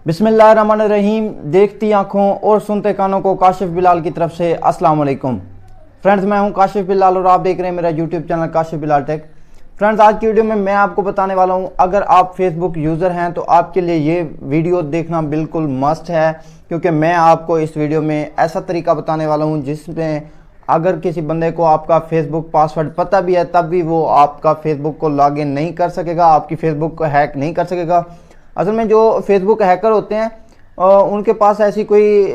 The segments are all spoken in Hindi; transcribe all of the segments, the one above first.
बिस्मिल्लाहिर्रहमानिर्रहीम। देखती आंखों और सुनते कानों को काशिफ बिलाल की तरफ से अस्सलाम वालेकुम। फ्रेंड्स, मैं हूं काशिफ बिलाल और आप देख रहे हैं मेरा YouTube channel Kashif Bilal Tech. Friends, आज की वीडियो में मैं आपको बताने वाला हूं, अगर आप फेसबुक यूज़र हैं तो आपके लिए ये वीडियो देखना बिल्कुल मस्ट है, क्योंकि मैं आपको इस वीडियो में ऐसा तरीका बताने वाला हूँ जिसमें अगर किसी बंदे को आपका फेसबुक पासवर्ड पता भी है तब भी वो आपका फेसबुक को लॉगिन नहीं कर सकेगा, आपकी फेसबुक को हैक नहीं कर सकेगा। असल में जो फेसबुक हैकर होते हैं उनके पास ऐसी कोई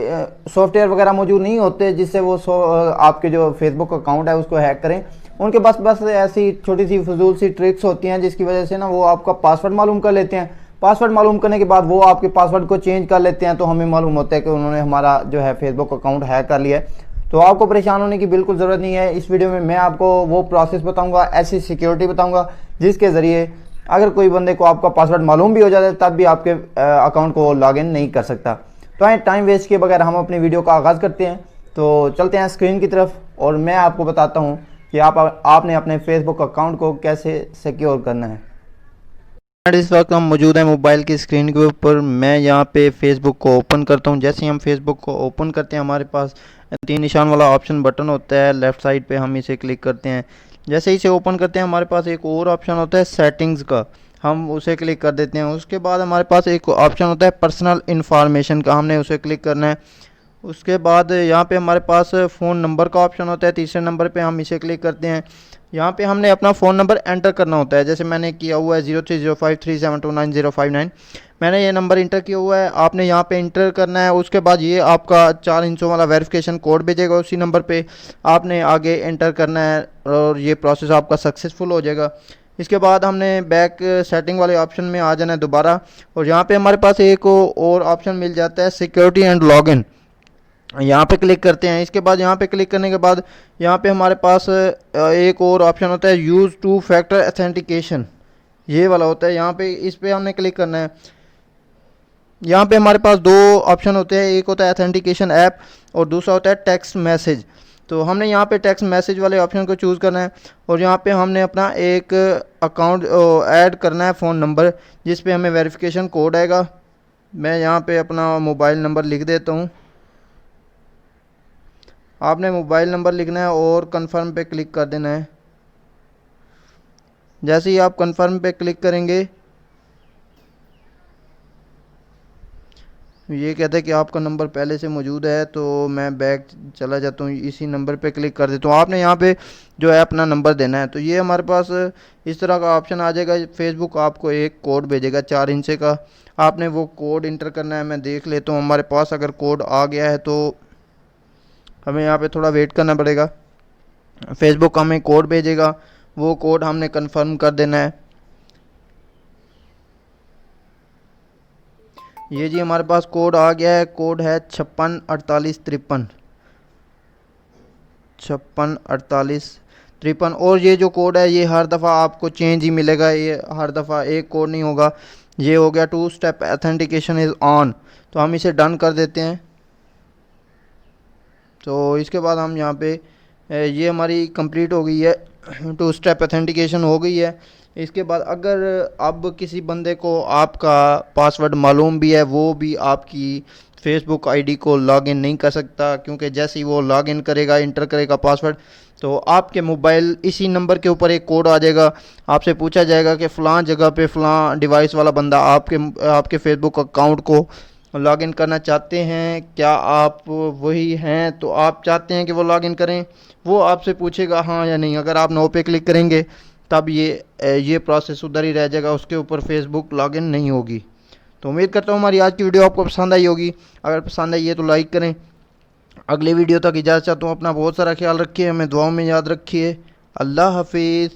सॉफ्टवेयर वगैरह मौजूद नहीं होते जिससे वो आपके जो फेसबुक अकाउंट है उसको हैक करें। उनके पास बस ऐसी छोटी सी फजूल सी ट्रिक्स होती हैं जिसकी वजह से ना वो आपका पासवर्ड मालूम कर लेते हैं। पासवर्ड मालूम करने के बाद वो आपके पासवर्ड को चेंज कर लेते हैं, तो हमें मालूम होता है कि उन्होंने हमारा जो है फेसबुक अकाउंट हैक कर लिया है। तो आपको परेशान होने की बिल्कुल ज़रूरत नहीं है। इस वीडियो में मैं आपको वो प्रोसेस बताऊंगा, ऐसी सिक्योरिटी बताऊंगा जिसके ज़रिए अगर कोई बंदे को आपका पासवर्ड मालूम भी हो जाता है तब भी आपके अकाउंट को लॉगिन नहीं कर सकता। तो आए टाइम वेस्ट किए बगैर हम अपनी वीडियो का आगाज़ करते हैं। तो चलते हैं स्क्रीन की तरफ और मैं आपको बताता हूँ कि आपने अपने फेसबुक अकाउंट को कैसे सिक्योर करना है। इस वक्त हम मौजूद हैं मोबाइल की स्क्रीन के ऊपर। मैं यहाँ पे फेसबुक को ओपन करता हूँ। जैसे ही हम फेसबुक को ओपन करते हैं हमारे पास 3 निशान वाला ऑप्शन बटन होता है लेफ़्ट साइड पे, हम इसे क्लिक करते हैं। जैसे ही इसे ओपन करते हैं हमारे पास एक और ऑप्शन होता है सेटिंग्स का, हम उसे क्लिक कर देते हैं। उसके बाद हमारे पास एक ऑप्शन होता है पर्सनल इन्फॉर्मेशन का, हमने उसे क्लिक करना है। उसके बाद यहाँ पे हमारे पास फ़ोन नंबर का ऑप्शन होता है, तीसरे नंबर पे हम इसे क्लिक करते हैं। यहाँ पे हमने अपना फ़ोन नंबर एंटर करना होता है। जैसे मैंने किया हुआ है 030537290959, मैंने ये नंबर इंटर किया हुआ है, आपने यहाँ पे इंटर करना है। उसके बाद ये आपका 4 हिस्सों वाला वेरिफिकेशन कोड भेजेगा, उसी नंबर पे आपने आगे एंटर करना है और ये प्रोसेस आपका सक्सेसफुल हो जाएगा। इसके बाद हमने बैक सेटिंग वाले ऑप्शन में आ जाना है दोबारा, और यहाँ पे हमारे पास एक और ऑप्शन मिल जाता है सिक्योरिटी एंड लॉगिन, यहाँ पे क्लिक करते हैं। इसके बाद यहाँ पे क्लिक करने के बाद यहाँ पे हमारे पास एक और ऑप्शन होता है यूज़ टू फैक्टर अथेंटिकेशन, ये वाला होता है। यहाँ पे इस पे हमने क्लिक करना है। यहाँ पे हमारे पास 2 ऑप्शन होते हैं, एक होता है अथेंटिकेशन ऐप और दूसरा होता है टेक्स्ट मैसेज। तो हमने यहाँ पे टेक्स्ट मैसेज वाले ऑप्शन को चूज़ करना है और यहाँ पे हमने अपना एक अकाउंट ऐड करना है, फ़ोन नंबर जिस पे हमें वेरिफिकेशन कोड आएगा। मैं यहाँ पे अपना मोबाइल नंबर लिख देता हूँ। आपने मोबाइल नंबर लिखना है और कन्फर्म पे क्लिक कर देना है। जैसे ही आप कन्फर्म पे क्लिक करेंगे ये कहता है कि आपका नंबर पहले से मौजूद है, तो मैं बैक चला जाता हूँ, इसी नंबर पे क्लिक कर देता हूँ। आपने यहाँ पे जो है अपना नंबर देना है। तो ये हमारे पास इस तरह का ऑप्शन आ जाएगा। फेसबुक आपको एक कोड भेजेगा 4 हिस्से का, आपने वो कोड इंटर करना है। मैं देख लेता हूँ हमारे पास अगर कोड आ गया है तो हमें यहाँ पे थोड़ा वेट करना पड़ेगा। फेसबुक हमें कोड भेजेगा, वो कोड हमने कंफर्म कर देना है। ये जी हमारे पास कोड आ गया है, कोड है 564853 564853। और ये जो कोड है ये हर दफ़ा आपको चेंज ही मिलेगा, ये हर दफ़ा एक कोड नहीं होगा। ये हो गया 2 स्टेप ऑथेंटिकेशन इज़ ऑन, तो हम इसे डन कर देते हैं। तो इसके बाद हम यहाँ पे ये हमारी कंप्लीट हो गई है, 2 स्टेप ऑथेंटिकेशन हो गई है। इसके बाद अगर अब किसी बंदे को आपका पासवर्ड मालूम भी है, वो भी आपकी फेसबुक आईडी को लॉगिन नहीं कर सकता, क्योंकि जैसे ही वो लॉगिन करेगा, इंटर करेगा पासवर्ड, तो आपके मोबाइल इसी नंबर के ऊपर एक कोड आ जाएगा। आपसे पूछा जाएगा कि फ़लाँ जगह पे फ़लाँ डिवाइस वाला बंदा आपके फेसबुक अकाउंट को लॉगिन करना चाहते हैं, क्या आप वही हैं? तो आप चाहते हैं कि वो लॉगिन करें, वो आपसे पूछेगा हाँ या नहीं। अगर आप नो पे क्लिक करेंगे तब ये प्रोसेस उधर ही रह जाएगा, उसके ऊपर फेसबुक लॉगिन नहीं होगी। तो उम्मीद करता हूँ हमारी आज की वीडियो आपको पसंद आई होगी। अगर पसंद आई है तो लाइक करें। अगली वीडियो तक इजाज़त चाहता हूँ। अपना बहुत सारा ख्याल रखिए, हमें दुआओं में याद रखिए। अल्लाह हाफिज़।